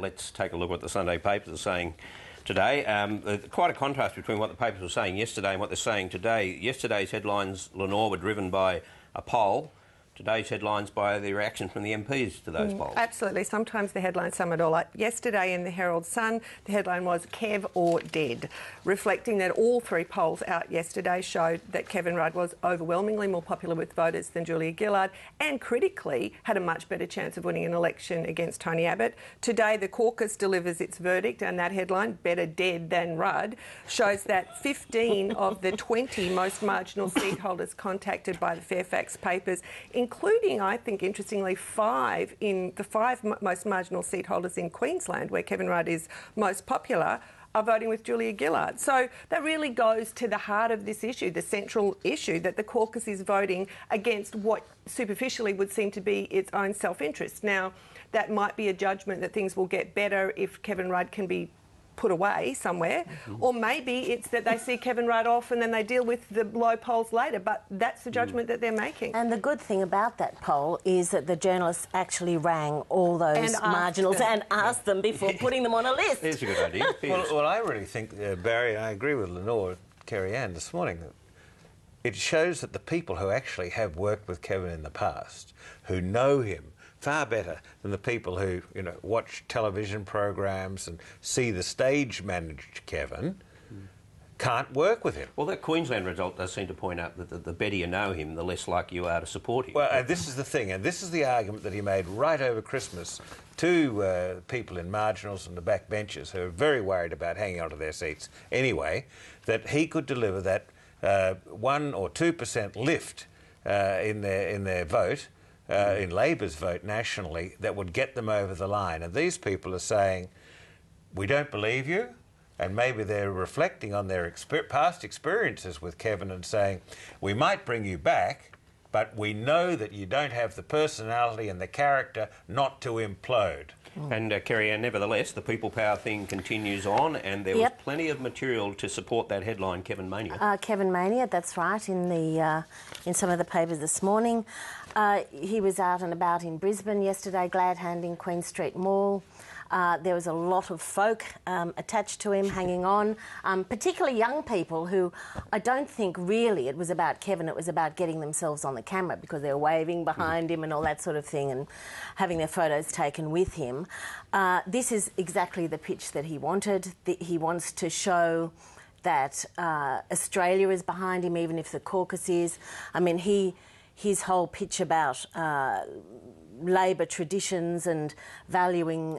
let's take a look at what the Sunday papers are saying today. Quite a contrast between what the papers were saying yesterday and what they're saying today. Yesterday's headlines, Lenore, were driven by a poll. Today's headlines by the reaction from the MPs to those polls. Absolutely. Sometimes the headlines sum it all up. Yesterday in the Herald Sun, the headline was Kev or Dead, reflecting that all three polls out yesterday showed that Kevin Rudd was overwhelmingly more popular with voters than Julia Gillard and critically had a much better chance of winning an election against Tony Abbott. Today the caucus delivers its verdict, and that headline, Better Dead Than Rudd, shows that 15 of the 20 most marginal seat holders contacted by the Fairfax papers, including, I think, interestingly, five most marginal seat holders in Queensland, where Kevin Rudd is most popular, are voting with Julia Gillard. So that really goes to the heart of this issue, the central issue, that the caucus is voting against what superficially would seem to be its own self-interest. Now, that might be a judgment that things will get better if Kevin Rudd can be put away somewhere, or maybe it's that they see Kevin Rudd off and then they deal with the low polls later, but that's the judgment that they're making. And the good thing about that poll is that the journalists actually rang all those marginals and asked them before putting them on a list. It's a good idea. Well, I really think, Barry, I agree with Lenore, Kerry-Ann this morning, that it shows that the people who actually have worked with Kevin in the past, who know him far better than the people who, watch television programs and see the stage-managed Kevin, can't work with him. Well, that Queensland result does seem to point out that the better you know him, the less likely you are to support him. Well, and this is the thing, and this is the argument that he made right over Christmas to people in marginals and the back benches who are very worried about hanging onto their seats anyway, that he could deliver that 1 or 2% lift in their vote, in Labor's vote nationally, that would get them over the line. And these people are saying, we don't believe you, and maybe they're reflecting on their past experiences with Kevin and saying, we might bring you back, but we know that you don't have the personality and the character not to implode. And Kerry-Ann, nevertheless, the people power thing continues on, and there was plenty of material to support that headline, Kevin Mania. Kevin Mania, that's right, in some of the papers this morning. He was out and about in Brisbane yesterday, glad-handing Queen Street Mall. There was a lot of folk attached to him, hanging on, particularly young people who I don't think really it was about Kevin, it was about getting themselves on the camera because they were waving behind him and all that sort of thing and having their photos taken with him. This is exactly the pitch that he wanted. He wants to show that Australia is behind him, even if the caucus is. I mean, his whole pitch about Labor traditions and valuing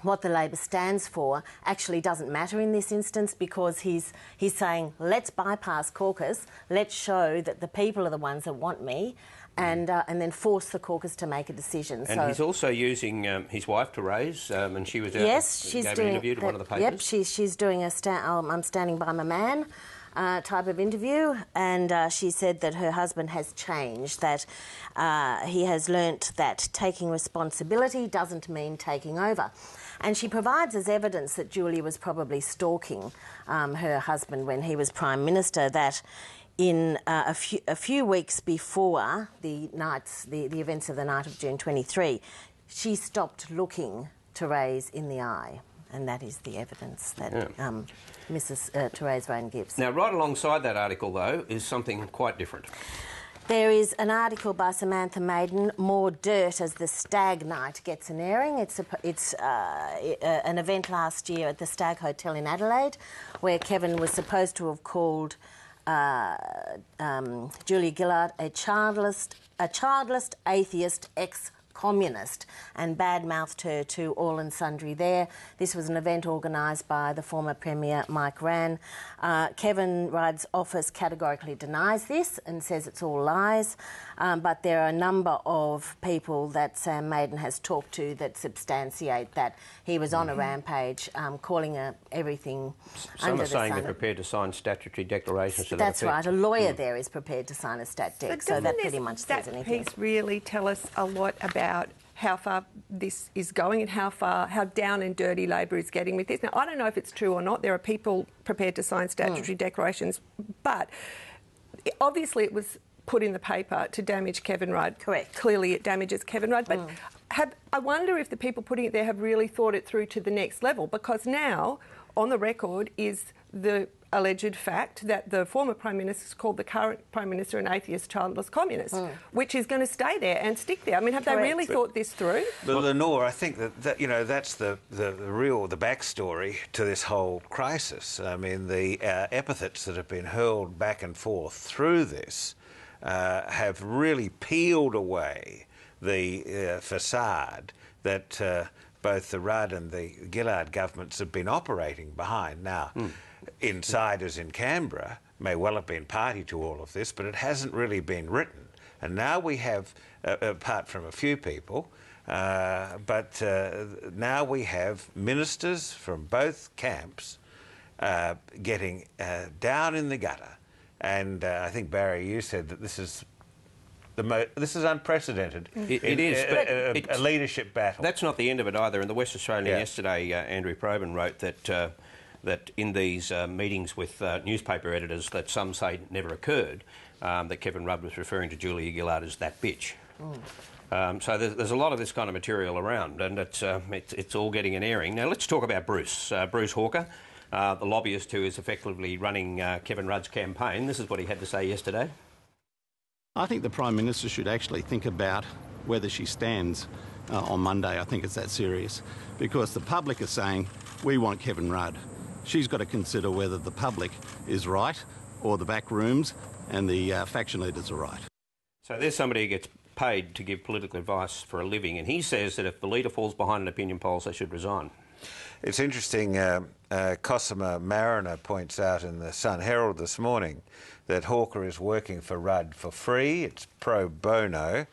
what the Labor stands for actually doesn't matter in this instance, because he's saying, let's bypass caucus, let's show that the people are the ones that want me, and then force the caucus to make a decision. And he's also using his wife, Therese, and she was she's gave doing an interview to one of the papers. Yep, she's doing I'm standing by my man type of interview, and she said that her husband has changed, that he has learnt that taking responsibility doesn't mean taking over. And she provides as evidence that Julia was probably stalking her husband when he was Prime Minister, that in a few weeks before the events of the night of June 23, she stopped looking Therese in the eye. And that is the evidence that Mrs. Therese Rain gives. Now, right alongside that article, though, is something quite different. There is an article by Samantha Maiden, More Dirt as the Stag Night gets an airing. It's an event last year at the Stag Hotel in Adelaide, where Kevin was supposed to have called Julia Gillard a childless atheist ex-communist and bad-mouthed her to all and sundry there. This was an event organised by the former Premier Mike Rann. Kevin Rudd's office categorically denies this and says it's all lies, but there are a number of people that Sam Maiden has talked to that substantiate that he was on a rampage, calling everything under the sun. Some are saying they're prepared to sign statutory declarations to that effect. That's right. A lawyer there is prepared to sign a stat dec, so that pretty much says anything. That piece really tell us a lot about how far this is going and how down and dirty Labor is getting with this. Now, I don't know if it's true or not. There are people prepared to sign statutory declarations, but obviously it was put in the paper to damage Kevin Rudd. Correct. Clearly it damages Kevin Rudd, but I wonder if the people putting it there have really thought it through to the next level, because now, on the record, is the alleged fact that the former Prime Minister called the current Prime Minister an atheist, childless communist, which is going to stay there and stick there. I mean, have they really thought this through? But Lenore, I think that you know, that's the backstory to this whole crisis. I mean, the epithets that have been hurled back and forth through this have really peeled away the facade that both the Rudd and the Gillard governments have been operating behind. Now, insiders in Canberra may well have been party to all of this, but it hasn't really been written. And now we have, apart from a few people, now we have ministers from both camps getting down in the gutter. And I think, Barry, you said that this is unprecedented. It is, but a leadership battle. That's not the end of it either. In the West Australian yesterday, Andrew Probyn wrote that that in these meetings with newspaper editors that some say never occurred, that Kevin Rudd was referring to Julia Gillard as that bitch. So there's a lot of this kind of material around, and it's all getting an airing. Now let's talk about Bruce Hawker, the lobbyist who is effectively running Kevin Rudd's campaign. This is what he had to say yesterday. I think the Prime Minister should actually think about whether she stands on Monday. I think it's that serious, because the public are saying, we want Kevin Rudd. She's got to consider whether the public is right or the back rooms and the faction leaders are right. So there's somebody who gets paid to give political advice for a living, and he says that if the leader falls behind in opinion polls, they should resign. It's interesting, Cosima Mariner points out in the Sun Herald this morning that Hawker is working for Rudd for free. It's pro bono,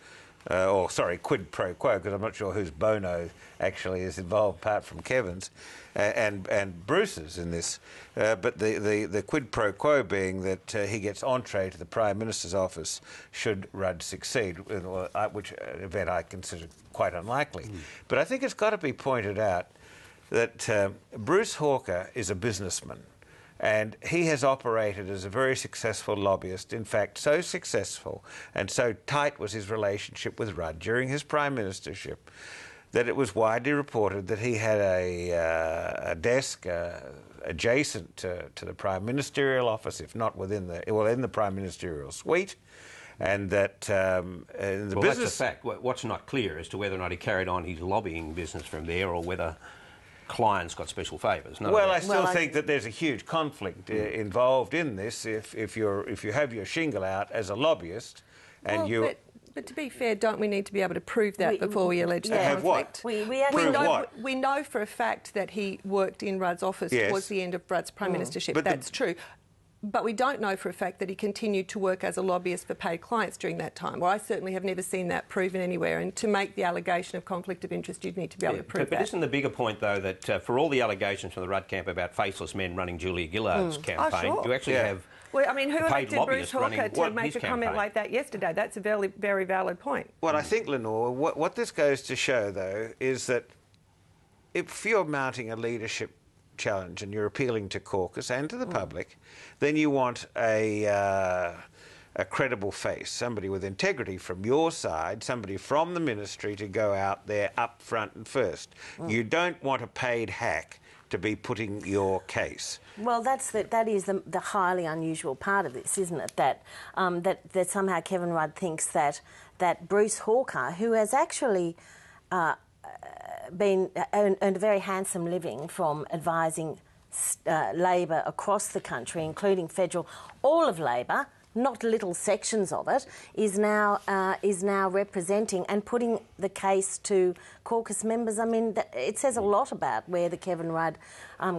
quid pro quo, because I'm not sure whose bono actually is involved apart from Kevin's and Bruce's in this. But the quid pro quo being that he gets entree to the Prime Minister's office should Rudd succeed, which event I consider quite unlikely. But I think it's got to be pointed out that Bruce Hawker is a businessman, and he has operated as a very successful lobbyist. In fact, so successful and so tight was his relationship with Rudd during his prime ministership that it was widely reported that he had a desk adjacent to the prime ministerial office, if not in the prime ministerial suite. And that the business... That's a fact. What's not clear as to whether or not he carried on his lobbying business from there, or whether clients got special favours. Well, I still think that there's a huge conflict involved in this. If you have your shingle out as a lobbyist, and But to be fair, don't we need to be able to prove that before we allege that conflict? We know for a fact that he worked in Rudd's office towards the end of Rudd's prime ministership. That's true. But we don't know for a fact that he continued to work as a lobbyist for paid clients during that time. Well, I certainly have never seen that proven anywhere. And to make the allegation of conflict of interest, you'd need to be able to prove that. But isn't the bigger point, though, that for all the allegations from the Rudd camp about faceless men running Julia Gillard's campaign, you actually have... Well, I mean, who elected Bruce Hawker to make a comment like that yesterday? That's a very, very valid point. Well, I think, Lenore, what this goes to show, though, is that if you're mounting a leadership challenge and you're appealing to caucus and to the public, then you want a credible face, somebody with integrity from your side, somebody from the ministry to go out there up front and first. You don't want a paid hack to be putting your case. Well, that is the highly unusual part of this, isn't it? That that somehow Kevin Rudd thinks that Bruce Hawker, who has actually earned a very handsome living from advising Labor across the country, including federal, all of Labor, not little sections of it, is now representing and putting the case to caucus members. I mean, it says a lot about where the Kevin Rudd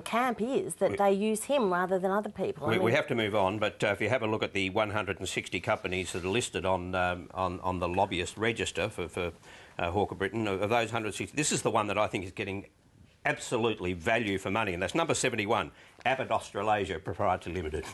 camp is, that they use him rather than other people. We have to move on, but if you have a look at the 160 companies that are listed on the lobbyist register for Hawker Britain, of those 160, this is the one that I think is getting absolutely value for money, and that's number 71, Abbott Australasia Proprietary Limited.